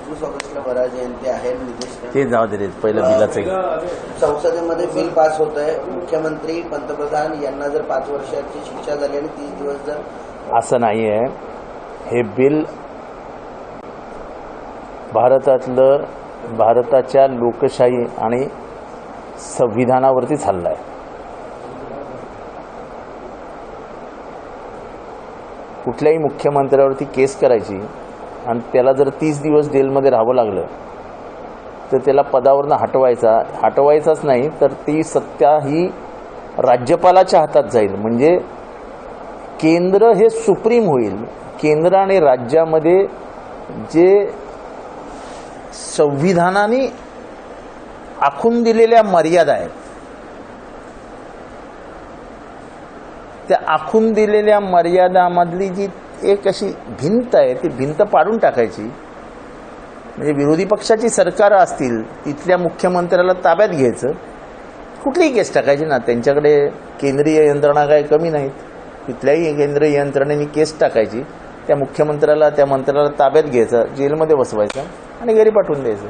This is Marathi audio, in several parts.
21 ऑगस्टला वरा जयंती आहे. निदेश ते जाऊ दे रे, पहिलं बिलाचं. संसदेमध्ये बिल पास होत आहे. मुख्यमंत्री पंतप्रधान यांना जर 5 वर्षाची शिक्षा झाली आणि 30 दिवस जर. असं नाही आहे. हे बिल भारताच्या लोकशाही आणि संविधानावरतीच हल्ला आहे. कुठल्याही मुख्यमंत्र्यावरती केस करायची आणि त्याला जर 30 दिवस जेलमध्ये राहावं लागलं तर त्याला पदावरनं हटवायचाच नाही, तर ती सत्ता ही राज्यपालाच्या हातात जाईल. म्हणजे केंद्र हे सुप्रीम होईल. केंद्र आणि राज्यामध्ये जे संविधानाने आखून दिलेल्या मर्यादा आहेत, त्या आखून दिलेल्या मर्यादामधली जी एक अशी भिंत आहे, ती भिंत पाडून टाकायची. म्हणजे विरोधी पक्षाची सरकार असतील तिथल्या मुख्यमंत्र्याला ताब्यात घ्यायचं, कुठलीही केस टाकायची ना. त्यांच्याकडे केंद्रीय यंत्रणा काही कमी नाहीत. कुठल्याही केंद्रीय यंत्रणेने केस टाकायची, त्या मुख्यमंत्र्याला त्या मंत्र्याला ताब्यात घ्यायचं, जेलमध्ये बसवायचं आणि घरी पाठवून द्यायचं.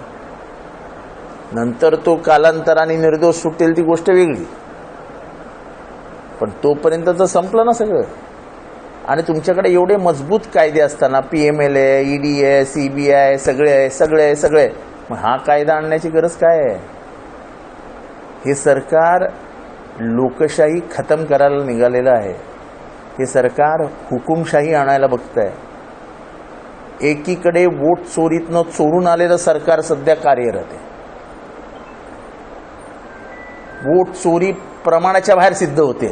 नंतर तो कालांतराने निर्दोष सुटेल ती गोष्ट वेगळी, पण तोपर्यंत तर संपलं ना सगळं. आणि तुमच्याकडे एवढे मजबूत कायदे असताना PML आहे, ED आहे, CBI सगळे, मग हा कायदा आणण्याची गरज काय आहे? हे सरकार लोकशाही खतम करायला निघालेलं आहे. हे सरकार हुकुमशाही आणायला बघत आहे. एकीकडे वोट चोरीतनं चोरून आलेलं सरकार सध्या कार्यरत आहे. वोट चोरी प्रमाणाच्या बाहेर सिद्ध होते.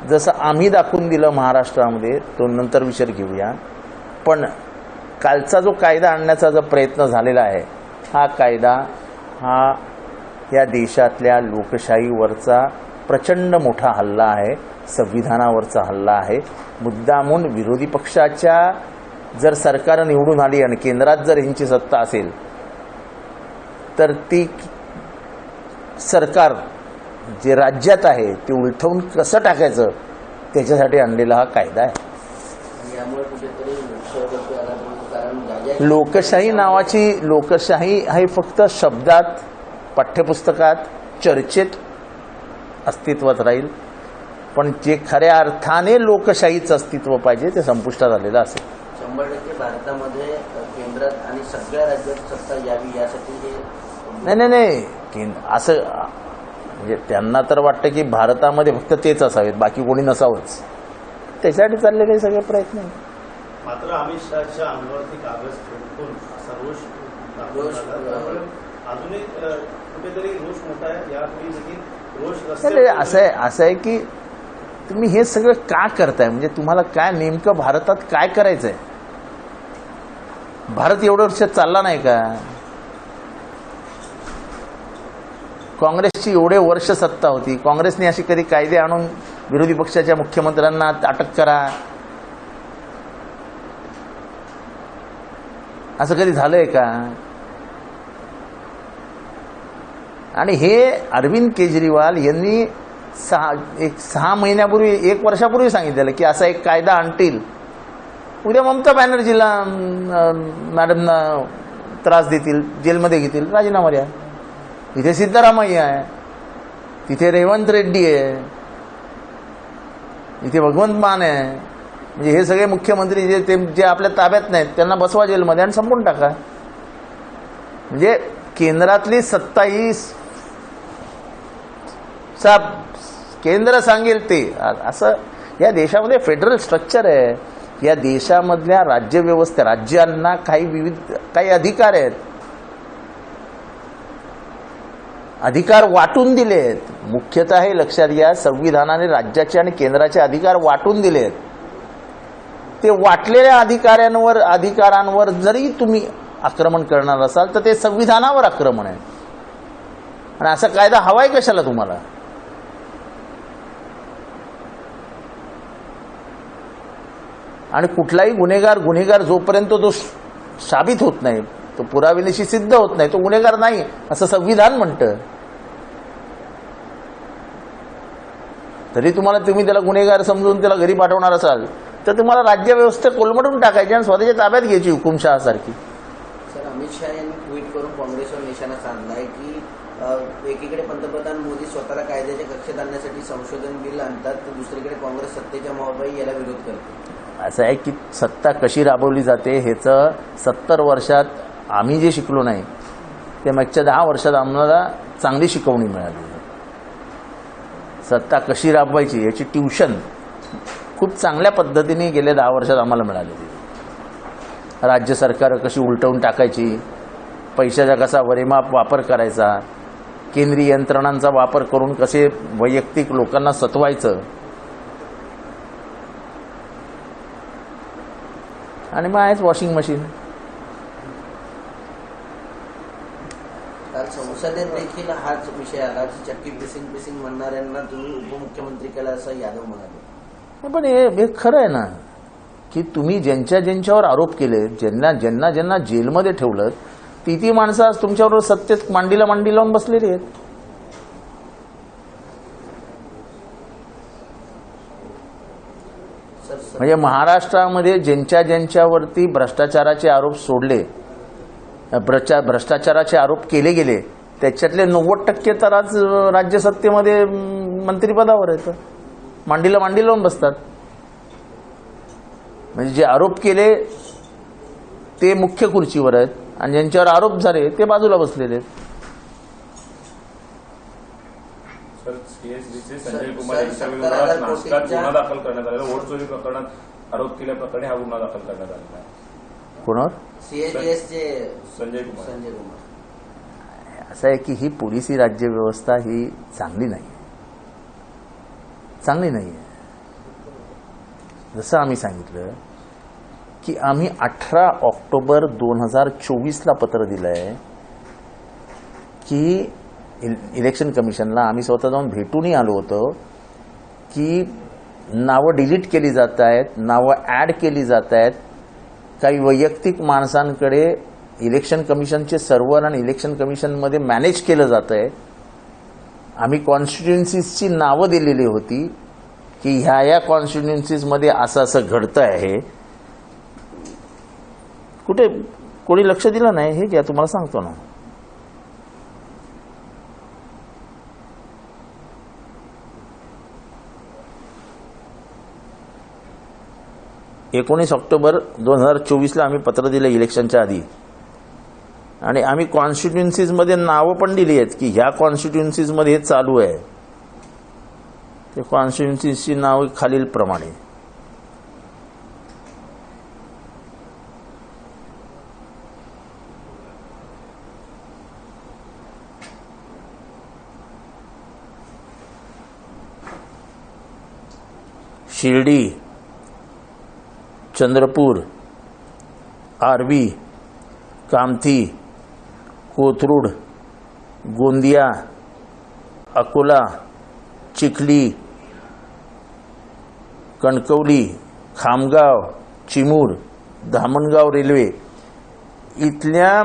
जसं आम्ही दाखवून दिलं महाराष्ट्रामध्ये, तो नंतर विचार घेऊया. पण कालचा जो कायदा आणण्याचा जो प्रयत्न झालेला आहे, हा कायदा हा या देशातल्या लोकशाहीवरचा प्रचंड मोठा हल्ला आहे, संविधानावरचा हल्ला आहे. मुद्दामून विरोधी पक्षाच्या जर सरकार निवडून आली आणि केंद्रात जर यांची सत्ता असेल तर ती सरकार जे राज्यात आहे ते उलथवून कसं टाकायचं त्याच्यासाठी आणलेला हा कायदा आहे. लोकशाही हे फक्त शब्दात, पाठ्यपुस्तकात, चर्चेत अस्तित्वात राहील, पण जे खऱ्या अर्थाने लोकशाहीचं अस्तित्व पाहिजे ते संपुष्टात आलेलं असेल. 100% भारतामध्ये केंद्रात आणि सगळ्या राज्यात सत्ता यावी यासाठी नाही असं. म्हणजे त्यांना तर वाटतं की भारतामध्ये फक्त तेच असावेत, बाकी कोणी नसावंच. त्याच्यासाठी चाललेले सगळे प्रयत्न. मात्र अमित शहाच्या अंगावरती कागद फेकून रोष अजूनही कुठेतरी रोष मोठा आहे. यापूर्वी देखील रोष असं आहे की तुम्ही हे सगळं का करताय? म्हणजे तुम्हाला काय नेमकं भारतात काय करायचंय? भारत एवढं वर्ष चालला नाही का? काँग्रेसची एवढे वर्ष सत्ता होती. काँग्रेसने अशी कधी कायदे आणून विरोधी पक्षाच्या मुख्यमंत्र्यांना अटक करा असं कधी झालंय का? आणि हे अरविंद केजरीवाल यांनी 6 महिन्यापूर्वी, 1 वर्षापूर्वी सांगितलेलं की असा एक कायदा आणतील. उद्या ममता बॅनर्जीला मॅडमना त्रास देतील, जेलमध्ये घेतील, राजीनामा द्या. इथे सिद्धरामय्या आहे, तिथे रेवंत रेड्डी आहे, इथे भगवंत मान आहे. म्हणजे हे सगळे मुख्यमंत्री जे आपल्या ताब्यात नाहीत त्यांना बसवा जेलमध्ये आणि संपवून टाका. म्हणजे केंद्रातली सत्ता ही केंद्र सांगेल ते असं. या देशामध्ये फेडरल स्ट्रक्चर आहे. या देशामधल्या राज्यव्यवस्था, राज्यांना काही अधिकार आहेत, अधिकार वाटून दिले आहेत. मुख्यतः हे लक्षात घ्या, संविधानाने राज्याचे आणि केंद्राचे अधिकार वाटून दिले आहेत. ते वाटलेल्या अधिकारांवर जरी तुम्ही आक्रमण करणार असाल तर ते संविधानावर आक्रमण आहे. आणि असा कायदा हवाय कशाला तुम्हाला? आणि कुठलाही गुन्हेगार जोपर्यंत तो साबित होत नाही, तो पुराव्यानिशी सिद्ध होत नाही, तो गुन्हेगार नाही असं संविधान म्हणतं. तरी तुम्ही त्याला गुन्हेगार समजून त्याला घरी पाठवणार असाल तर तुम्हाला राज्यव्यवस्था कोलमडून टाकायची आणि स्वतःच्या ताब्यात घ्यायची हुकुमशहासारखी. सर, अमित शहा यांनी ट्विट करून काँग्रेसवर निशाणा साधलाय की एकीकडे पंतप्रधान मोदी स्वतःला कायद्याच्या कक्षेत आणण्यासाठी संशोधन बिल आणतात, तर दुसरीकडे काँग्रेस सत्तेच्या मोहापायी याला विरोध करते. असं आहे की सत्ता कशी राबवली जाते ह्याचं 70 वर्षात आम्ही जे शिकलो नाही ते मागच्या 10 वर्षात आम्हाला चांगली शिकवणी मिळाली. सत्ता कशी राबवायची याची ट्युशन खूप चांगल्या पद्धतीने गेल्या 10 वर्षात आम्हाला मिळालेली. राज्य सरकार कशी उलटवून टाकायची, पैशाचा कसा वरेमाप वापर करायचा, केंद्रीय यंत्रणांचा वापर करून कसे वैयक्तिक लोकांना सतवायचं, आणि मग आहेच वॉशिंग मशीन. काल संसदेत देखील हाच विषय आला की चक्की पिसिंग म्हणणाऱ्यांना तुम्ही उपमुख्यमंत्री केला असं यादव म्हणाले. पण हे खरं आहे ना की तुम्ही ज्यांच्यावर आरोप केले, ज्यांना जेलमध्ये ठेवलं, ती माणसं आज तुमच्याबरोबर सत्तेत मांडी लावून बसलेली आहेत. म्हणजे महाराष्ट्रामध्ये ज्यांच्यावरती भ्रष्टाचाराचे आरोप सोडले, भ्रष्टाचाराचे आरोप केले गेले, त्याच्यातले 90% तर आज राज्य सत्तेमध्ये मंत्रिपदावर आहेत, मांडीला लावून बसतात. म्हणजे जे आरोप केले ते मुख्य खुर्चीवर आहेत आणि ज्यांच्यावर आरोप झाले ते बाजूला बसलेले आहेत. सीएसडीचे संजय कुमार यांच्या विरोधात नाशकात गुन्हा दाखल करण्यात आलेला, वोट चोरी प्रकरणात आरोप केल्याप्रकरणी हा गुन्हा दाखल करण्यात आलेला आहे. कोणावर? सीएसडीएसचे संजय कुमार. असं आहे की ही पोलिसी राज्यव्यवस्था ही चांगली नाही. जसं आम्ही सांगितलं की आम्ही 18 ऑक्टोबर 2024ला पत्र दिलं आहे की इलेक्शन कमिशनला आम्ही स्वतः जाऊन भेटूनही आलो होतो की नावं डिलीट केली जात आहेत, नावं ॲड केली जात आहेत, काही वैयक्तिक माणसांकडे इलेक्शन कमिशनचे सर्व्हर आणि इलेक्शन कमिशनमध्ये मॅनेज केलं जात आहे. आम्ही कॉन्स्टिट्युएन्सीजची नावं दिलेली होती की ह्या कॉन्स्टिट्युएन्सीजमध्ये असं घडतं आहे. कुठे कोणी लक्ष दिलं नाही हे घ्या, तुम्हाला सांगतो ना. एकोणीस ऑक्टोबर 2024ला आम्ही पत्र दिलं इलेक्शनच्या आधी, आणि आम्ही कॉन्स्टिट्युएन्सीजमध्ये नावं पण दिली आहेत की ह्या कॉन्स्टिट्युएन्सीजमध्ये हे चालू आहे. ते कॉन्स्टिट्युएन्सीची नाव खालील प्रमाणे: शिर्डी, चंद्रपूर, आर्वी, कामठी, कोथरूड, गोंदिया, अकोला, चिखली, कणकवली, खामगाव, चिमूर, धामणगाव रेल्वे इथल्या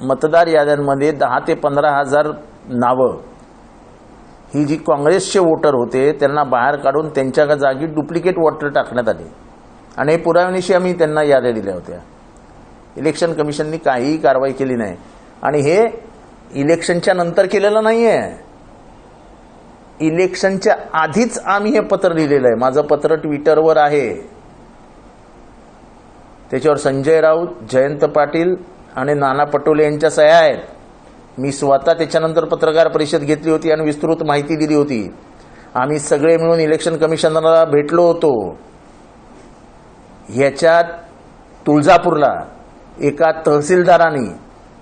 मतदार याद्यांमध्ये 10 ते 15 हजार नावं ही जी काँग्रेसचे वोटर होते त्यांना बाहेर काढून त्यांच्या जागी डुप्लिकेट वोटर टाकण्यात आले, आणि हे पुराव्यानिशी आम्ही त्यांना याद्या दिल्या होत्या. इलेक्शन कमिशननी काहीही कारवाई केली नाही, आणि हे इलेक्शनच्या नंतर केलेलं नाही आहे, इलेक्शनच्या आधीच आम्ही हे पत्र लिहिलेलं आहे. माझं पत्र ट्विटरवर आहे, त्याच्यावर संजय राऊत, जयंत पाटील आणि नाना पटोले यांच्या सह्या आहेत. मी स्वतः त्याच्यानंतर पत्रकार परिषद घेतली होती आणि विस्तृत माहिती दिली होती. आम्ही सगळे मिळून इलेक्शन कमिशनरला भेटलो होतो. ह्याच्यात तुळजापूरला एका तहसीलदारांनी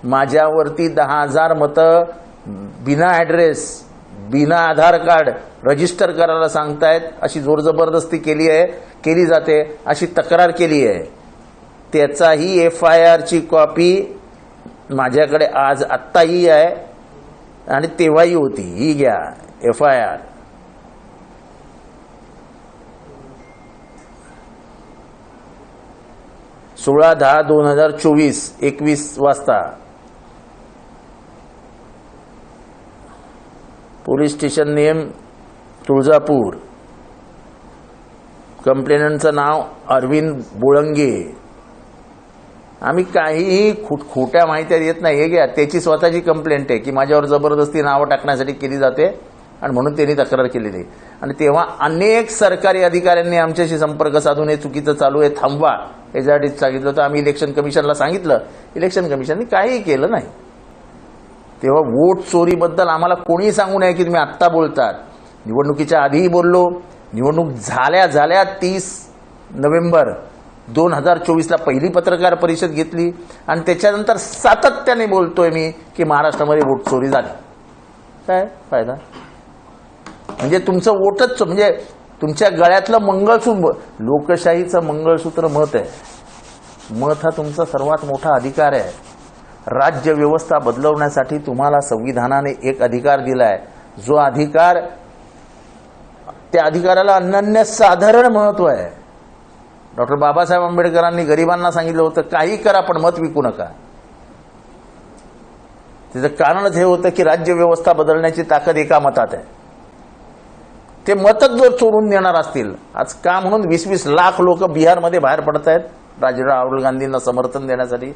माझ्यावरती 10,000 मतं बिना ॲड्रेस, बिना आधार कार्ड रजिस्टर करायला सांगतायत अशी जोरजबरदस्ती केली जाते अशी तक्रार केली आहे. त्याचाही FIRची कॉपी माझ्याकडे आज आत्ताही आहे आणि तेव्हाही होती. ही घ्या FIR. – 16/10/2024 21 वाजता पोलीस स्टेशन नेम तुळजापूर, कंप्लेनंटचं नाव अरविंद बुळंगे. आम्ही काहीही खोट्या माहित्या देत नाही. हे घ्या, त्याची स्वतःची कंप्लेंट आहे की माझ्यावर जबरदस्ती नावं टाकण्यासाठी केली जाते आणि म्हणून त्यांनी तक्रार केलेली आहे. आणि तेव्हा अनेक सरकारी अधिकाऱ्यांनी आमच्याशी संपर्क साधून हे चुकीचं चालू आहे, थांबवा, याच्यासाठी सांगितलं होतं. आम्ही इलेक्शन कमिशनला सांगितलं, इलेक्शन कमिशनने काहीही केलं नाही. तेव्हा वोट चोरीबद्दल आम्हाला कोणी सांगू नये की तुम्ही आत्ता बोलतात. निवडणुकीच्या आधीही बोललो, निवडणूक झाल्या 30 नोव्हेंबर 2024ला पहिली पत्रकार परिषद घेतली आणि त्याच्यानंतर सातत्याने बोलतोय मी की महाराष्ट्रामध्ये वोट चोरी झाली. काय फायदा? म्हणजे तुमचं वोटच, म्हणजे तुमच्या गळ्यातलं मंगळसूत्र, लोकशाहीचं मंगळसूत्र मत आहे. मत हा तुमचा सर्वात मोठा अधिकार आहे. राज्य व्यवस्था बदलवण्यासाठी तुम्हाला संविधानाने एक अधिकार दिलाय, जो अधिकार, त्या अधिकाराला अनन्यसाधारण महत्व आहे. डॉक्टर बाबासाहेब आंबेडकरांनी गरिबांना सांगितलं होतं काही करा पण मत विकू नका. त्याचं कारणच हे होतं की राज्य व्यवस्था बदलण्याची ताकद एका मतात आहे. ते मतच जर चोरून देणार असतील, आज का म्हणून 20-20 लाख लोक बिहारमध्ये बाहेर पडत आहेत राहुल गांधींना समर्थन देण्यासाठी.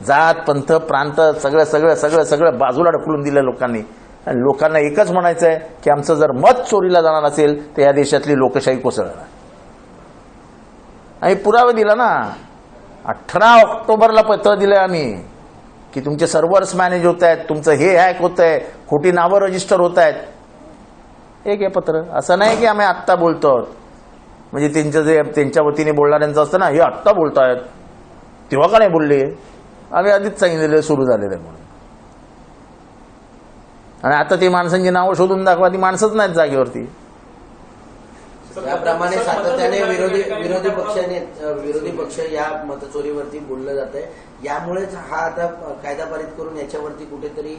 जात, पंथ, प्रांत सगळं सगळं सगळं सगळं बाजूला ढकलून दिलं लोकांनी. आणि लोकांना एकच म्हणायचं आहे की आमचं जर मत चोरीला जाणार असेल तर या देशातली लोकशाही कोसळणार. आम्ही पुरावे दिला ना. 18 ऑक्टोबरला पत्र दिलंय आम्ही की तुमचे सर्व्हर्स मॅनेज होत आहेत, तुमचं हे हॅक होत आहे, खोटी नावं रजिस्टर होत आहेत. एक हे पत्र. असं नाही की आम्ही आत्ता बोलतो, म्हणजे त्यांच्या वतीने बोलणाऱ्यांचं असतं ना, हे आत्ता बोलतायत, तेव्हा का नाही बोलले, आम्ही आधीच सांगितलेलं सुरू झालेलं आहे म्हणून. आणि आता ती माणसांची नावं शोधून दाखवा, ती माणसंच नाहीत जागेवरती. याप्रमाणे सातत्याने विरोधी पक्ष या मतचोरीवरती बोललं जात आहे. यामुळेच हा आता कायदा पारित करून याच्यावरती कुठेतरी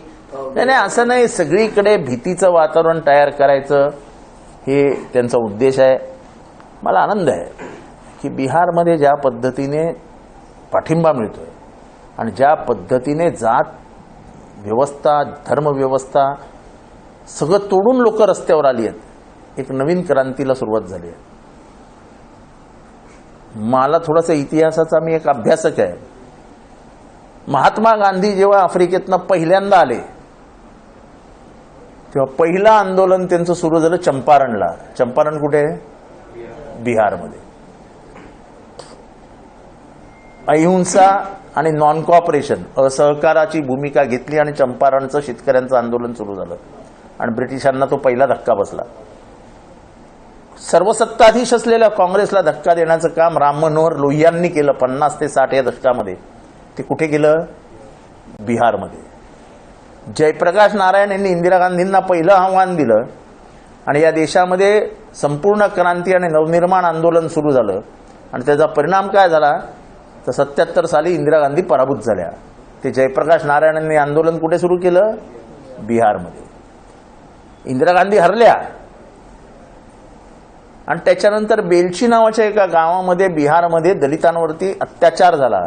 नाही, असं नाही. सगळीकडे भीतीचं वातावरण तयार करायचं हे त्यांचा उद्देश आहे. मला आनंद आहे की बिहारमध्ये ज्या पद्धतीने पाठिंबा मिळतोय आणि ज्या पद्धतीने जात व्यवस्था, धर्मव्यवस्था सगळं तोडून लोक रस्त्यावर आली आहेत, एक नवीन क्रांतीला सुरुवात झाली आहे. मला थोडासा इतिहासाचा मी एक अभ्यासक आहे. महात्मा गांधी जेव्हा आफ्रिकेतनं पहिल्यांदा आले तेव्हा पहिलं आंदोलन त्यांचं सुरू झालं चंपारणला. चंपारण कुठे? बिहारमध्ये. अहिंसा आणि नॉन कॉपरेशन, असहकाराची भूमिका घेतली आणि चंपारणचं शेतकऱ्यांचं आंदोलन सुरू झालं आणि ब्रिटिशांना तो पहिला धक्का बसला. सर्वसत्ताधीश असलेल्या काँग्रेसला धक्का देण्याचं काम राम मनोहर लोहियांनी केलं 50 ते 60 या दशकामध्ये. ते कुठे केलं? बिहारमध्ये. जयप्रकाश नारायण यांनी इंदिरा गांधींना पहिलं आव्हान दिलं आणि या देशामध्ये संपूर्ण क्रांती आणि नवनिर्माण आंदोलन सुरू झालं. आणि त्याचा परिणाम काय झाला तर 77 साली इंदिरा गांधी पराभूत झाल्या. ते जयप्रकाश नारायण यांनी आंदोलन कुठे सुरू केलं? बिहारमध्ये. इंदिरा गांधी हरल्या आणि त्याच्यानंतर बेलची नावाच्या एका गावामध्ये बिहारमध्ये दलितांवरती अत्याचार झाला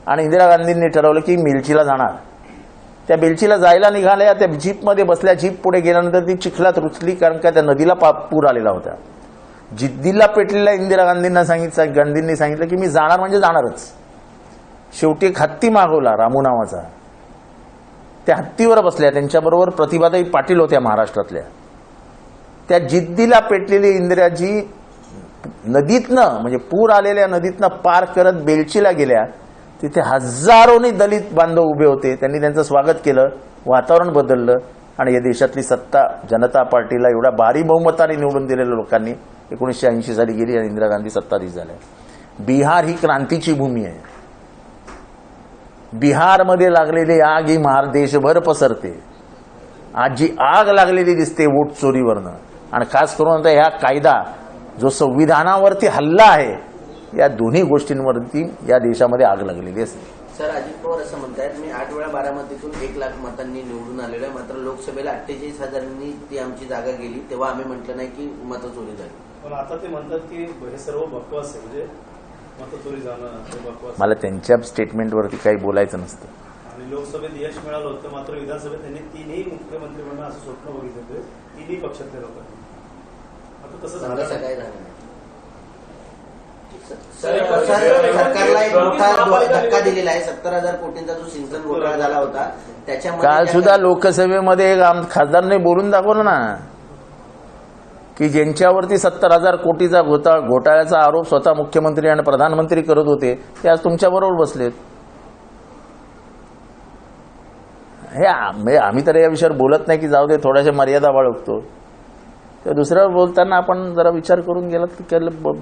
आणि इंदिरा गांधींनी ठरवलं की बेलचीला जाणार. त्या बेलचीला जायला निघाल्या, त्या जीपमध्ये बसल्या. जीप पुढे गेल्यानंतर ती चिखलात रुचली कारण का त्या नदीला पूर आलेला होता. जिद्दीला पेटलेल्या इंदिरा गांधींनी सांगितलं की मी जाणार म्हणजे जाणारच. शेवटी एक हत्ती मागवला रामू नावाचा. त्या हत्तीवर बसल्या. त्यांच्याबरोबर प्रतिभाताई पाटील होत्या महाराष्ट्रातल्या. त्या जिद्दीला पेटलेली इंदिराजी नदीतनं, म्हणजे पूर आलेल्या नदीतनं पार करत बेलचीला गेल्या. तिथे हजारोनी दलित बांधव उभे होते. त्यांनी त्यांचं स्वागत केलं. वातावरण बदललं आणि या देशातली सत्ता जनता पार्टीला एवढ्या भारी बहुमताने निवडून दिलेल्या लोकांनी 1980 साली गेली आणि इंदिरा गांधी सत्ताधीश झाल्या. बिहार ही क्रांतीची भूमी आहे. बिहारमध्ये लागलेली आग ही देशभर पसरते. आज जी आग लागलेली दिसते वोट चोरीवरनं, आणि खास करून आता ह्या कायदा जो संविधानावरती हल्ला आहे, या दोन्ही गोष्टींवरती या देशामध्ये आग लागलेली असते. सर, अजित पवार असं म्हणतात मी 8 वेळा बारामतीतून 1 लाख मतांनी निवडून आलेलो आहे, मात्र लोकसभेला 48,000नी ती आमची जागा गेली, तेव्हा आम्ही म्हटलं नाही की मतचोरी झाली. पण आता ते म्हणतात की हे सर्व बकवास आहे, म्हणजे मतचोरी जाणं हे बकवास. मला त्यांच्या स्टेटमेंटवरती काही बोलायचं नसतं. आणि लोकसभेत यश मिळालं होतं, मात्र विधानसभेत त्यांनी 3ही मुख्यमंत्री बनणं असं स्वप्न बघितलं होतं 3ही पक्षातल्या लोकांनी. आता तसं झालं काय झालं नाही. सरकारला एक मोठा धक्का दिलेला आहे. 70,000 कोटींचा जो सिंचन घोटाळा झाला होता त्याच्यामध्ये काल सुद्धा लोकसभेमध्ये एक खासदारने बोलून दाखवलं ना की ज्यांच्यावरती 70,000 कोटीचा घोटाळ्याचा आरोप स्वतः मुख्यमंत्री आणि प्रधानमंत्री करत होते ते आज तुमच्याबरोबर बसलेत. हे आम्ही तर या विषयावर बोलत नाही की जाऊ दे थोड्याशा मर्यादा बाळगतो. तर दुसऱ्यावर बोलताना आपण जरा विचार करून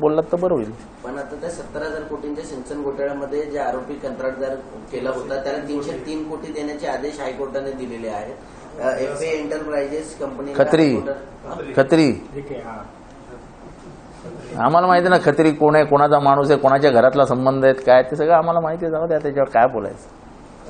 बोललात तर बरं होईल. पण आता त्या 70,000 कोटींच्या सिंचन घोटाळ्यामध्ये जे आरोपी कंत्राटदार केला होता त्याला 303 कोटी देण्याचे आदेश हायकोर्टाने दिलेले आहेत. FA एंटरप्राइजेस कंपनी खत्री आम्हाला माहिती ना खत्री कोण आहे, कोणाचा माणूस आहे, कोणाच्या घरातला संबंध आहेत काय ते सगळं आम्हाला माहिती आहे. जाऊ द्या त्याच्यावर काय बोलायचं.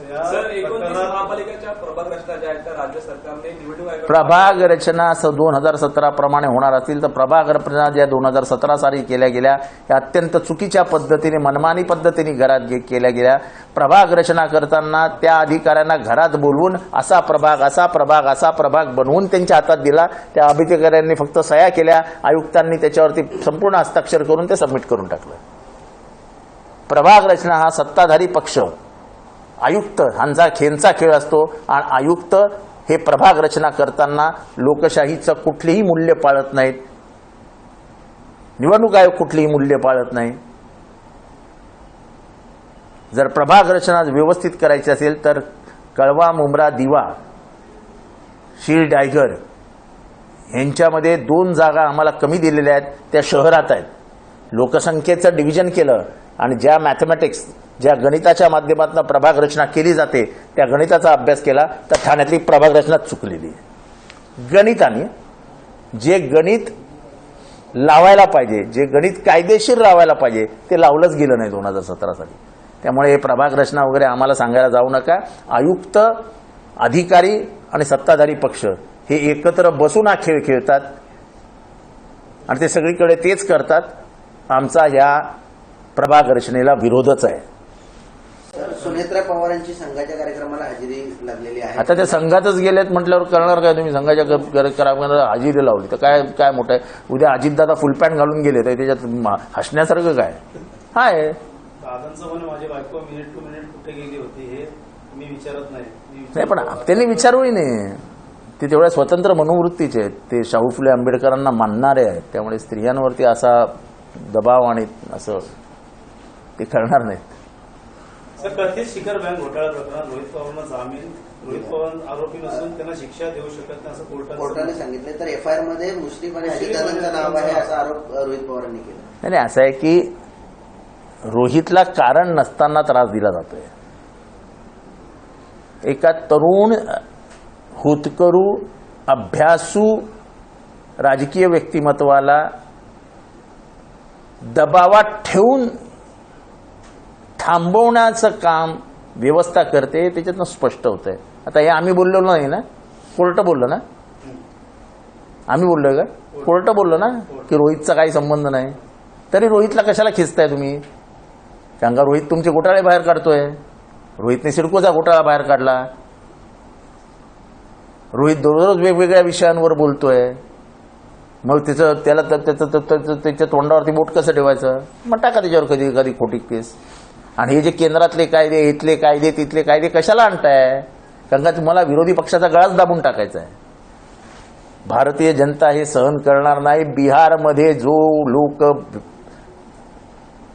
सर 29 महापालिकेच्या प्रभाग रचना ज्या आहेत त्या राज्य सरकारने निवडणूक आयोग प्रभाग रचना 2017 प्रमाणे होणार असतील तर प्रभाग रचना ज्या 2017 साली केल्या गेल्या त्या अत्यंत चुकीच्या पद्धतीने मनमानी पद्धतीने घरात केल्या गेल्या. प्रभाग रचना करताना त्या अधिकाऱ्यांना घरात बोलवून असा प्रभाग बनवून त्यांच्या हातात दिला. त्या अधिकाऱ्यांनी फक्त सह्या केल्या, आयुक्तांनी त्याच्यावरती संपूर्ण हस्ताक्षर करून ते सबमिट करून टाकलं. प्रभाग रचना हा सत्ताधारी पक्ष आयुक्त ह्यांचा खेळचा खेळ असतो आणि आयुक्त हे प्रभाग रचना करताना लोकशाहीचं कुठलीही मूल्य पाळत नाहीत. निवडणूक आयोग कुठलीही मूल्य पाळत नाही. जर प्रभाग रचना व्यवस्थित करायची असेल तर कळवा, मुंब्रा, दिवा, शीळ, डायगर यांच्यामध्ये 2 जागा आम्हाला कमी दिलेल्या आहेत. त्या शहरात आहेत. लोकसंख्येचं डिव्हिजन केलं आणि ज्या मॅथमॅटिक्स ज्या गणिताच्या माध्यमातून प्रभाग रचना केली जाते त्या गणिताचा अभ्यास केला तर ठाण्यातली प्रभाग रचना चुकलेली आहे. गणिताने जे गणित लावायला पाहिजे, जे गणित कायदेशीर लावायला पाहिजे ते लावलंच गेलं नाही 2017 साली. त्यामुळे हे प्रभाग रचना वगैरे आम्हाला सांगायला जाऊ नका. आयुक्त, अधिकारी आणि सत्ताधारी पक्ष हे एकत्र बसून हा खेळ खेळतात आणि ते सगळीकडे तेच करतात. आमचा या प्रभाग रचनेला विरोधच आहे. सुनेत्रा पवारांची संघाच्या कार्यक्रमाला हजेरी लागलेली आहे. आता ते संघातच गेलेत म्हटल्यावर करणार काय तुम्ही? संघाच्या कार्यक्रमाला हजेरी लावली तर काय मोठं आहे? उद्या अजितदादा फुल पॅन्ट घालून गेले तर त्याच्यात हसण्यासारखं काय हाय? दादांचं म्हणणं माझी बायको मिनिट टू मिनिट कुठे गेली होती हे मी विचारत नाही. पण त्यांनी विचारूही नाही. ते तेवढ्या स्वतंत्र मनोवृत्तीचे आहेत. ते शाहू फुले आंबेडकरांना मानणारे आहेत. त्यामुळे स्त्रियांवरती असा दबाव आणि असं ते करणार नाहीत. सर, कथित शिखर बँक घोटाळा प्रकरणात रोहित पवारांना जामीन, रोहित पवार आरोपी नसून त्यांना शिक्षा देऊ शकत नाही असं कोर्टाने सांगितले. तर FIR मध्ये मुश्रीफ आणि अजितदादांचं नाव आहे असा आरोप रोहित पवारांनी केला. नाही, असं आहे की रोहितला कारण नसताना त्रास दिला जातोय. एका तरुण होतकरू अभ्यासू राजकीय व्यक्तिमत्वाला दबावात ठेवून थांबवण्याचं काम व्यवस्था करते. त्याच्यातनं स्पष्ट होतंय. आता हे आम्ही बोललो नाही ना, कोर्ट बोललं ना. आम्ही बोललोय का? कोर्ट बोललो ना की रोहितचा काही संबंध नाही. तरी रोहितला कशाला खिचताय तुम्ही? कारण का रोहित तुमचे घोटाळे बाहेर काढतोय. रोहितने सिडकोचा घोटाळा बाहेर काढला. रोहित दररोज वेगवेगळ्या विषयांवर बोलतोय. मग त्याच्या तोंडावरती बोट कसं ठेवायचं? मग टाका त्याच्यावर कधी कधी खोटी केस. आणि हे जे केंद्रातले कायदे, इथले कायदे, तिथले कायदे कशाला आणताय? कारण का तुम्हाला विरोधी पक्षाचा गळाच दाबून टाकायचा आहे. भारतीय जनता हे सहन करणार नाही. बिहारमध्ये जो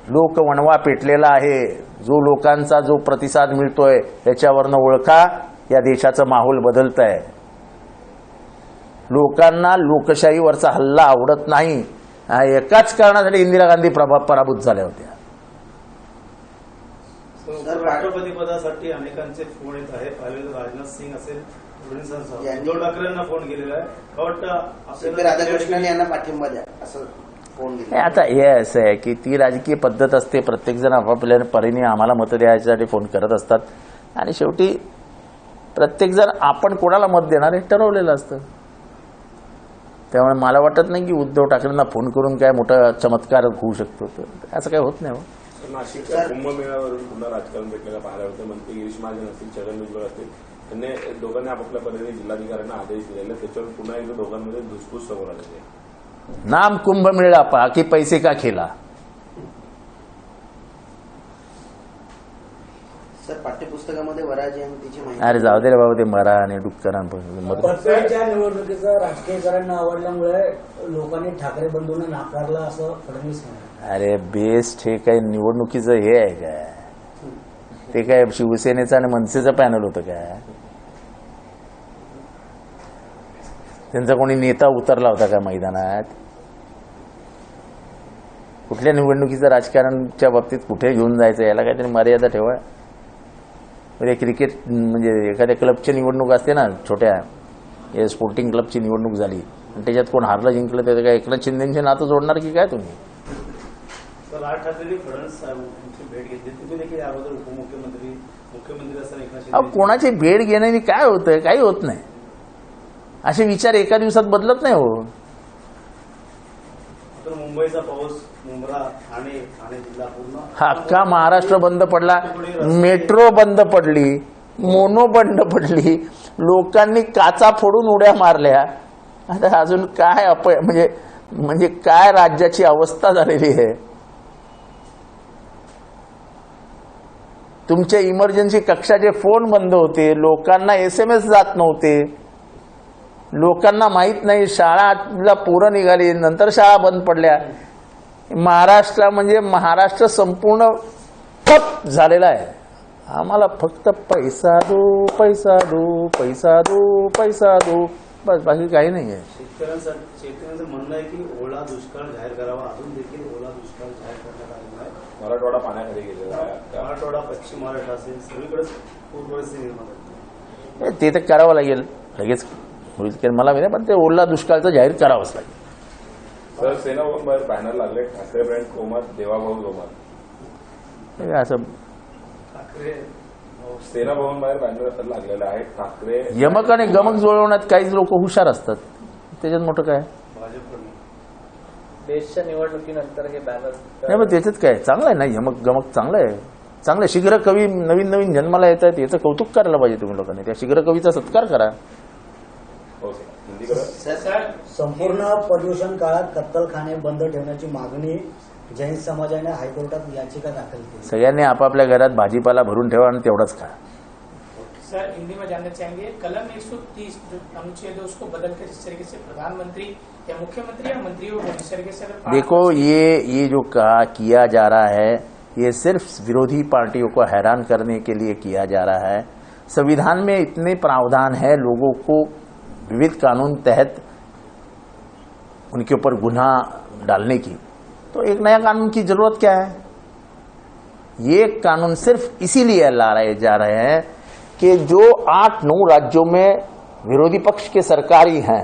लोक वणवा पेटलेला आहे, जो लोकांचा जो प्रतिसाद मिळतोय त्याच्यावरनं ओळखा या देशाचं माहोल बदलत आहे. लोकांना लोकशाहीवरचा हल्ला आवडत नाही. एकाच कारणासाठी इंदिरा गांधी पराभूत झाल्या होत्या. राष्ट्रपती पदासाठी अनेकांचे फोन येत आहे. पाहिलं राजनाथ सिंग असेल, उद्धव ठाकरेंना फोन केलेला आहे. राधाकृष्णन यांना पाठिंबा द्या असं फोन केला. आता हे असं आहे की ती राजकीय पद्धत असते. प्रत्येक जण आपापल्या परीने आम्हाला मतं द्यायसाठी फोन करत असतात आणि शेवटी प्रत्येक जण आपण कोणाला मत देणार हे ठरवलेलं असतं. त्यामुळे मला वाटत नाही की उद्धव ठाकरेंना फोन करून काय मोठा चमत्कार होऊ शकतो. असं काही होत नाही. नाशिकच्या कुंभमेळ्यावरून पुन्हा राजकारण भेटलेलं पाहायला होतं. मंत्री गिरीश महाजन असतील, छगन भुजबळ असतील, त्यांनी दोघांनी आपापल्या पद्धतीने जिल्हाधिकाऱ्यांना आदेश दिलेले. त्याच्यावर पुन्हा एकदा दोघांमध्ये धुसफूस समोर आलेली आहे. नाम कुंभमेळा पहा की पैसे का खेळा. सर पाठ्यपुस्तकामध्ये वरा जयंतीची माहिती अरे जाऊ दे रे बाबा ते मरा आणि डुक्करांना प्रत्येकच्या निवडणुकीचं राजकीयकरण आवडल्यामुळे लोकांनी ठाकरे बंधूंना नाकारलं असं फडणवीस म्हणाले. अरे बेस्ट हे काय निवडणुकीचं हे आहे काय? ते काय शिवसेनेचं आणि मनसेचं पॅनल होतं काय? त्यांचा कोणी नेता उतरला होता का मैदानात? कुठल्या निवडणुकीचं राजकारणच्या बाबतीत कुठे घेऊन जायचं याला काहीतरी मर्यादा ठेवा. म्हणजे क्रिकेट म्हणजे एखाद्या क्लबची निवडणूक असते ना, छोट्या स्पोर्टिंग क्लबची निवडणूक झाली आणि त्याच्यात कोण हारलं जिंकलं तर काय एकनाथ शिंदेचे नातं जोडणार की काय तुम्ही? तर राज ठाकरे फडणवीस साहेबांची भेट घेतली. तुम्ही देखील याबद्दल मुख्यमंत्री असताना एकनाथ अहो शिंदे कोणाची भेट घेण्याने काय होतंय? काही होत नाही. असे विचार एका दिवसात बदलत नाही हो. तर मुंबईचा पाऊस, मुंब्रा, ठाणे जिल्हा पूर्ण अख्खा महाराष्ट्र बंद पडला, मेट्रो बंद पडली, मोनो बंद पडली, लोकांनी काचा फोडून उड्या मारल्या. आता अजून काय म्हणजे काय राज्याची अवस्था झालेली आहे. तुमच्या इमर्जन्सी कक्षाचे फोन बंद होते, लोकांना SMS जात नव्हते, लोकांना माहित नाही, शाळाला पोरं निघाली, नंतर शाळा बंद पडल्या. महाराष्ट्र संपूर्ण ठप झालेला आहे. आम्हाला फक्त पैसा दो पैसा दो पैसा दो पैसा दो, बस बाकी काही नाही आहे. शेतकऱ्यांचं म्हणणं आहे की ओला दुष्काळ जाहीर करावा. अजून देखील ओला दुष्काळ जाहीर करण्यात आलेला आहे. मराठवाडा पाण्याखाली गेलेला आहे. मराठवाडा, पश्चिम महाराष्ट्र असेल सगळीकडेच पूर परिस्थिती निर्माण झाली. ते तर करावं लागेल, लगेच होईल की मला माहिती, पण ते ओला दुष्काळचं जाहीर करावंच लागेल. सर सेना भवन बाहेर बॅनर लागले, ठाकरे ब्रँड कोमात, देवाभाऊ जोमात. हे असं ठाकरे सेना भवन बाहेर बॅनर लागलेला आहे. ठाकरे यमक आणि गमक जुळवण्यात काहीच लोक हुशार असतात, त्याच्यात मोठं काय भाजपकडून देशच्या निवडणुकीनंतर हे बॅनर नाही. मग त्याच्यात काय चांगलं आहे ना, यमक गमक चांगलं आहे. चांगलं शीघ्र कवी नवीन जन्माला येत आहेत, याचं कौतुक करायला पाहिजे तुम्ही लोकांनी. त्या शीघ्र कवीचा सत्कार करा. हो सर, हिंदी करा. संपूर्ण पर्युषण काळात कत्तलखाने बंद ठेवण्याची मागणी जैन समाजाने हायकोर्टात याचिका दाखल केली. सगळ्यांनी आपापल्या घरात भाजीपाला भरून ठेवा आणि तेवढंच खा. सर हिंदी में जानना चाहेंगे, कलम 130 जो अनुच्छेद है उसको बदलकर जिस तरीके से प्रधानमंत्री या मुख्यमंत्री या मंत्रियों को जिस तरीके से अगर देखो ये जो किया जा रहा है, ये सिर्फ विरोधी पार्टियों को हैरान करने के लिए किया जा रहा है. संविधान में इतने प्रावधान है लोगों को विविध कानून तहत उनके ऊपर गुनाह डालने की, तो एक नया कानून की जरूरत क्या है? ये कानून सिर्फ इसीलिए लाए जा रहे हैं कि जो 8-9 राज्यों में विरोधी पक्ष के सरकारी हैं,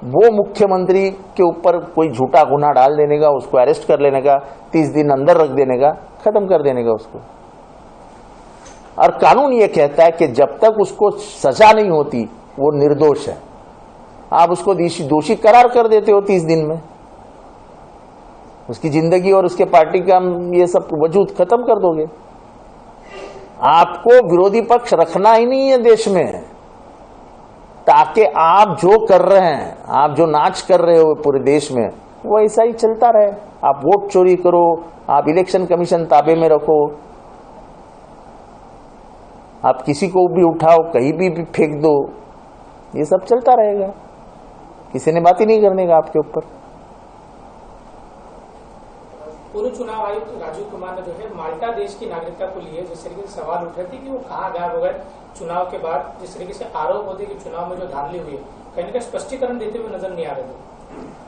वो मुख्यमंत्री के ऊपर कोई झूठा गुनाह डाल देने का, उसको अरेस्ट कर लेने का, 30 दिन अंदर रख देने का, खत्म कर देने का उसको. और कानून ये कहता है कि जब तक उसको सजा नहीं होती वो निर्दोष है. आप उसको दोषी करार कर देते हो 30 दिन में, उसकी जिंदगी और उसके पार्टी का ये सब वजूद खत्म कर दोगे. आपको विरोधी पक्ष रखना ही नहीं है देश में, ताकि आप जो कर रहे हैं, आप जो नाच कर रहे हो पूरे देश में, वो ऐसा ही चलता रहे. आप वोट चोरी करो, आप इलेक्शन कमीशन ताबे में रखो, आप किसी को भी उठाओ कहीं भी फेंक दो, ये सब चलता रहेगा. किसी ने बात ही नहीं करने का आपके ऊपर. पूर्व चुनाव आयुक्त राजीव कुमार ने जो है माल्टा देश की नागरिकता को लिए जिस तरीके से सवाल उठ रहे थे कि वो कहाँ गायब हो गए चुनाव के बाद, जिस तरीके से आरोप होते कि चुनाव में जो धांधली हुई है, कहीं ना कहीं स्पष्टीकरण देते हुए नजर नहीं आ रहे थे.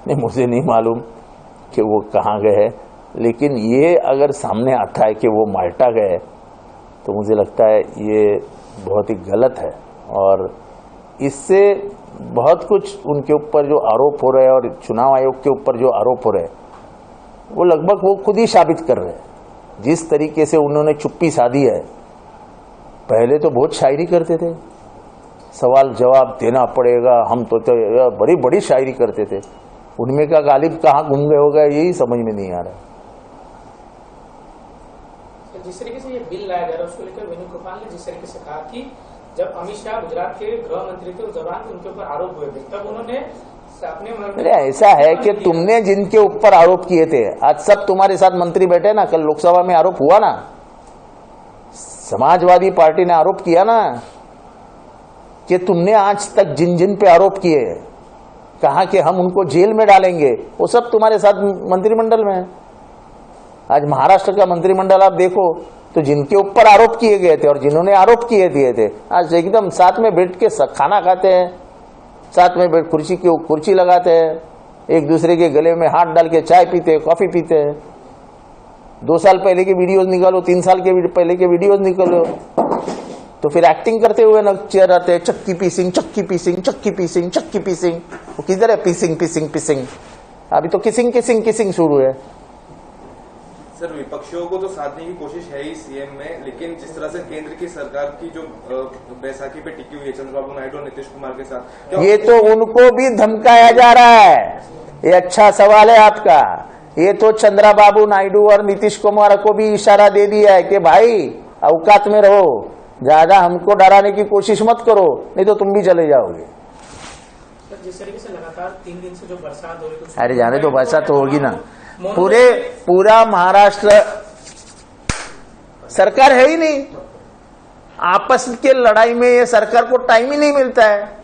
नहीं, मुझे नहीं मालूम कि वो कहाँ गए, लेकिन ये अगर सामने आता है कि वो माल्टा गए तो मुझे लगता है ये बहुत ही गलत है. और इससे बहुत कुछ उनके ऊपर जो आरोप हो रहे हैं और चुनाव आयोग के ऊपर जो आरोप हो रहे हैं वो लगभग वो खुद ही साबित कर रहे हैं. जिस तरीके से उन्होंने चुप्पी साधी है, पहले तो बहुत शायरी करते थे, सवाल जवाब देना पड़ेगा, हम तो बड़ी बड़ी शायरी करते थे. उनमें का गालिब कहाँ घूम गए होगा यही समझ में नहीं आ रहा. जिस तरीके से ये बिल लाया जा रहा है उसको लेकर वेणुगोपाल ने जिस तरीके से कहा कि जब अमित शाह गुजरात के गृह मंत्री थे उस दौरान उनके ऊपर आरोप हुए थे, तब उन्होंने अपने अरे ऐसा है कि तुमने जिनके ऊपर आरोप किए थे, आज सब तुम्हारे साथ मंत्री बैठे ना, कल लोकसभा में आरोप हुआ ना, समाजवादी पार्टी ने आरोप किया ना कि तुमने आज तक जिन जिन पे आरोप किए कहा कि हम उनको जेल में डालेंगे, वो सब तुम्हारे साथ मंत्रिमंडल में है। आज महाराष्ट्र का मंत्रिमंडल आप देखो तो जिनके ऊपर आरोप किए गए थे और जिन्होंने आरोप किए दिए थे आज एकदम साथ में बैठ के खाना खाते हैं, साथ में बैठ कुर्सी लगाते हैं, एक दूसरे के गले में हाथ डाल के चाय पीते, कॉफी पीते हैं। 2 साल पहले के वीडियोस निकालो, 3 साल के पहले के वीडियोस निकालो, तो फिर एक्टिंग करते हुए न चेहर आते हैं, चक्की पीसिंग चक्की पीसिंग चक्की पीसिंग चक्की पीसिंग। वो किधर है पीसिंग पीसिंग पीसिंग? अभी तो किसिंग किसिंग किसिंग शुरू है। सर, विपक्षियों को तो साधने की कोशिश है ही सीएम में, लेकिन जिस तरह से केंद्र की सरकार की जो बैसाखी पे टिकी हुई है चंद्रबाबू नायडू और नीतीश कुमार के साथ, ये तो उनको भी धमकाया जा रहा है। ये अच्छा सवाल है आपका। ये तो चंद्रबाबू नायडू और नीतीश कुमार को भी इशारा दे दिया है कि भाई औकात में रहो, ज्यादा हमको डराने की कोशिश मत करो, नहीं तो तुम भी चले जाओगे। जिस तरीके से लगातार 3 दिन से जो बरसात हो रही है, अरे जाने तो बरसात तो होगी ना। पूरा महाराष्ट्र सरकार है ही नहीं, आपस के लड़ाई में ये सरकार को टाइम ही नहीं मिलता है।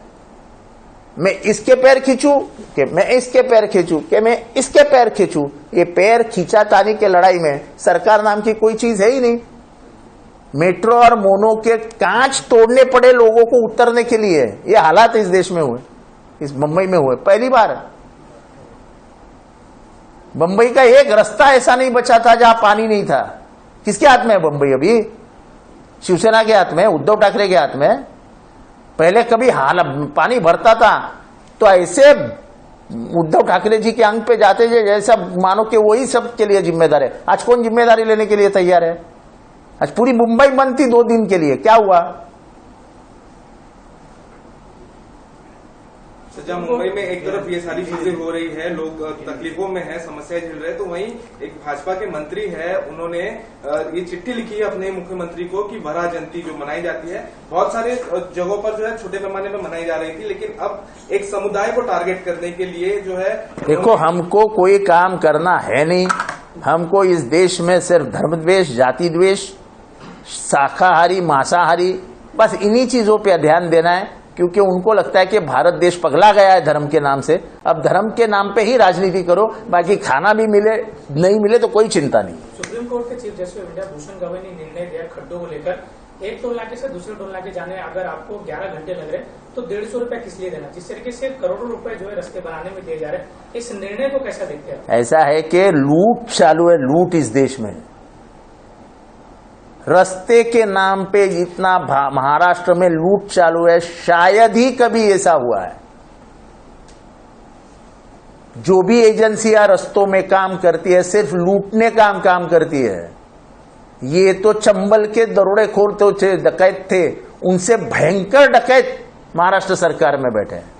मैं इसके पैर खींचूं कि मैं इसके पैर खींचूं कि मैं इसके पैर खींचूं, ये पैर खींचातानी के लड़ाई में सरकार नाम की कोई चीज है ही नहीं। मेट्रो और मोनो के कांच तोड़ने पड़े लोगों को उतरने के लिए, ये हालात इस देश में हुए, इस मुंबई में हुए पहली बार। बंबई का एक रास्ता ऐसा नहीं बचा था जहां पानी नहीं था। किसके हाथ में है बंबई अभी? शिवसेना के हाथ में, उद्धव ठाकरे के हाथ में। पहले कभी हाल पानी भरता था तो ऐसे उद्धव ठाकरे जी के अंग पे जाते थे जैसा मानो कि वही सब के लिए जिम्मेदार है। आज कौन जिम्मेदारी लेने के लिए तैयार है? आज पूरी मुंबई बंद थी 2 दिन के लिए, क्या हुआ? जहाँ मुंबई में एक तरफ ये सारी चीजें हो रही है, लोग तकलीफों में है, समस्याएं झेल रहे हैं, तो वहीं एक भाजपा के मंत्री है, उन्होंने ये चिट्ठी लिखी है अपने मुख्यमंत्री को कि वराह जयंती जो मनाई जाती है बहुत सारे जगहों पर जो है छोटे पैमाने में मनाई जा रही थी, लेकिन अब एक समुदाय को टारगेट करने के लिए जो है, देखो हमको कोई काम करना है नहीं। हमको इस देश में सिर्फ धर्मद्वेष, जाति द्वेष, शाकाहारी मांसाहारी, बस इन्हीं चीजों पे ध्यान देना है, क्योंकि उनको लगता है कि भारत देश पगला गया है धर्म के नाम से। अब धर्म के नाम पे ही राजनीति करो, बाकी खाना भी मिले नहीं मिले तो कोई चिंता नहीं। Supreme court K chief justice of India Bhushan Gavai ने निर्णय दिया खड्डों को लेकर, एक टोल नाके से दूसरे टोल नाके जाने अगर आपको 11 घंटे लग रहे तो 150 रुपए किस लिए देना? जिस तरीके से करोड़ों रुपए जो है रास्ते बनाने में दिए जा रहे हैं, इस निर्णय को कैसा देखते हैं? ऐसा है कि लूट चालू है, लूट इस देश में। रास्ते के नाम पे जितना महाराष्ट्र में लूट चालू है, शायद ही कभी ऐसा हुआ है। जो भी एजेंसियां रास्तों में काम करती है सिर्फ लूटने का काम करती है। ये तो चंबल के दरोडेखोर तो थे, डकैत थे, उनसे भयंकर डकैत महाराष्ट्र सरकार में बैठे हैं।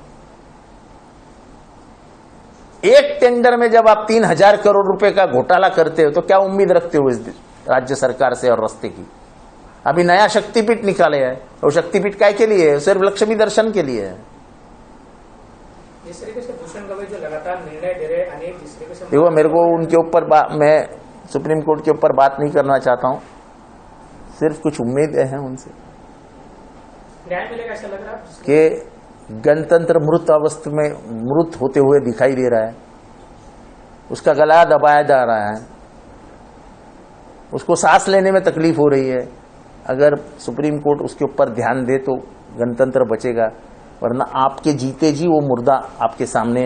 एक टेंडर में जब आप 3000 करोड़ रुपए का घोटाला करते हो तो क्या उम्मीद रखते हो इस राज्य सरकार से और रास्ते की? अभी नया शक्तिपीठ निकाले है, और शक्तिपीठ काय के लिए है? सिर्फ लक्ष्मी दर्शन के लिए है। जिस तरीके से भूषण गवई जो लगातार निर्णय दे रहे हैं, जिस तरीके से देखो मेरे को उनके ऊपर मैं सुप्रीम कोर्ट के ऊपर बात नहीं करना चाहता हूं, सिर्फ कुछ उम्मीदें हैं उनसे न्याय मिलेगा ऐसा लग रहा है कि गणतंत्र मृत अवस्था में मृत होते हुए दिखाई दे रहा है, उसका गला दबाया जा रहा है, उसको सांस लेने में तकलीफ हो रही है। अगर सुप्रीम कोर्ट उसके ऊपर ध्यान दे तो गणतंत्र बचेगा, वरना आपके जीते जी वो मुर्दा आपके सामने,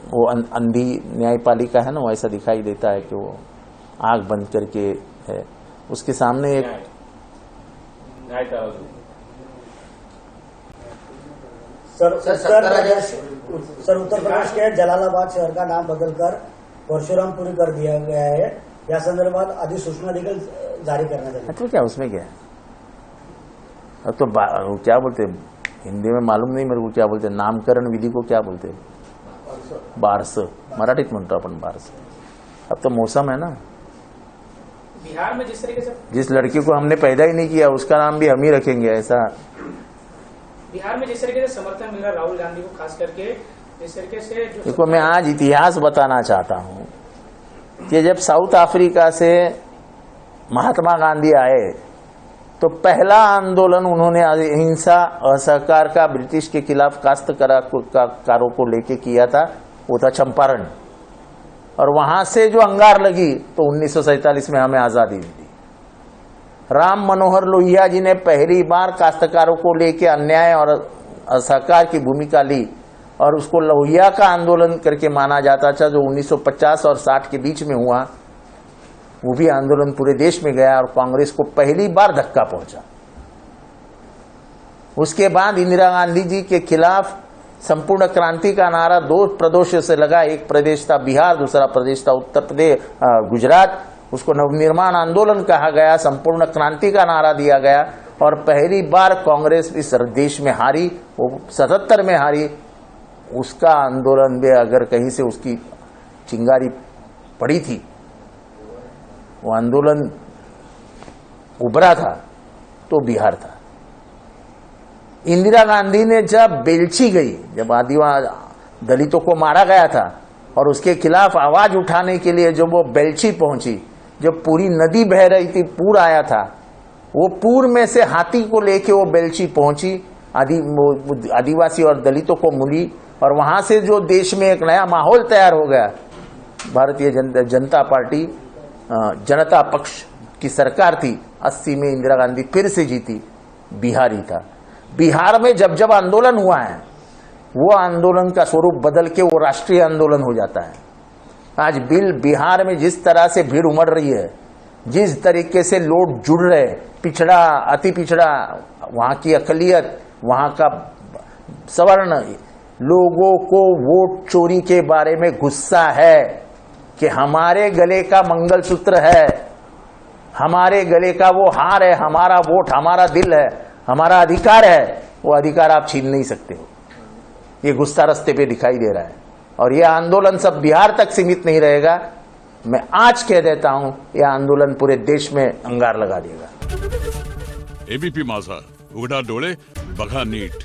वो अंधी न्यायपालिका है ना, वो ऐसा दिखाई देता है कि वो आंख बंद करके है, उसके सामने एक सर उत्तर प्रदेश के जलालाबाद शहर का नाम बदलकर परशुरामपुरी कर दिया गया है। या संदर्भात अधिसूचना देखील जारी करण्यात आली। तो क्या उसमें क्या है? अब तो क्या बोलते हिंदी में मालूम नहीं मेरे को, क्या बोलते नामकरण विधि को क्या बोलते? बारस, मराठीत म्हणतो आपण बारस। अब तो मौसम है ना। बिहार में जिस तरीके से जिस लड़की को हमने पैदा ही नहीं किया उसका नाम भी हम ही रखेंगे, ऐसा? बिहार में जिस तरीके से समर्थन मिला राहुल गांधी को, खास करके जिस तरीके से देखो मैं आज इतिहास बताना चाहता हूं कि जब साउथ अफ्रीका से महात्मा गांधी आए तो पहला आंदोलन उन्होंने अहिंसा असहकार का ब्रिटिश के खिलाफ कारों को लेके किया था, वो था चंपारण। और वहां से जो अंगार लगी तो 1947 में हमें आजादी मिली। राम मनोहर लोहिया जी ने पहली बार काश्तकारों को लेके अन्याय और असहकार की भूमिका ली और उसको लोहिया का आंदोलन करके माना जाता था, जो 1950 और 60 के बीच में हुआ। वो भी आंदोलन पूरे देश में गया और कांग्रेस को पहली बार धक्का पहुंचा। उसके बाद इंदिरा गांधी जी के खिलाफ संपूर्ण क्रांति का नारा दो प्रदेशों से लगा। एक प्रदेश था बिहार, दूसरा प्रदेश था उत्तर प्रदेश गुजरात। उसको नवनिर्माण आंदोलन कहा गया, संपूर्ण क्रांति का नारा दिया गया और पहली बार कांग्रेस इस देश में हारी, वो 77 में हारी। उसका आंदोलन में अगर कहीं से उसकी चिंगारी पड़ी थी, वो आंदोलन उभरा था तो बिहार था। इंदिरा गांधी ने जब बेलछी गई, जब आदिवासी दलितों को मारा गया था और उसके खिलाफ आवाज उठाने के लिए जब वो बेलछी पहुंची, जब पूरी नदी बह रही थी, पूर आया था, वो पूर में से हाथी को लेके वो बेलछी पहुंची, आदिवासी और दलितों को मिली और वहां से जो देश में एक नया माहौल तैयार हो गया। भारतीय जनता पार्टी जनता पक्ष की सरकार थी। 80 में इंदिरा गांधी फिर से जीती, बिहार ही था। बिहार में जब जब आंदोलन हुआ है, वो आंदोलन का स्वरूप बदल के वो राष्ट्रीय आंदोलन हो जाता है। आज बिहार में जिस तरह से भीड़ उमड़ रही है, जिस तरीके से लोग जुड़ रहे, पिछड़ा अति पिछड़ा, वहां की अकलियत, वहां का सवर्ण, लोगों को वोट चोरी के बारे में गुस्सा है कि हमारे गले का मंगलसूत्र है, हमारे गले का वो हार है, हमारा वोट, हमारा दिल है, हमारा अधिकार है, वो अधिकार आप छीन नहीं सकते हो। ये गुस्सा रास्ते पे दिखाई दे रहा है और ये आंदोलन सब बिहार तक सीमित नहीं रहेगा। मैं आज कह देता हूं, ये आंदोलन पूरे देश में अंगार लगा देगा। एबीपी माझा, उघडा डोळे बघा नीट।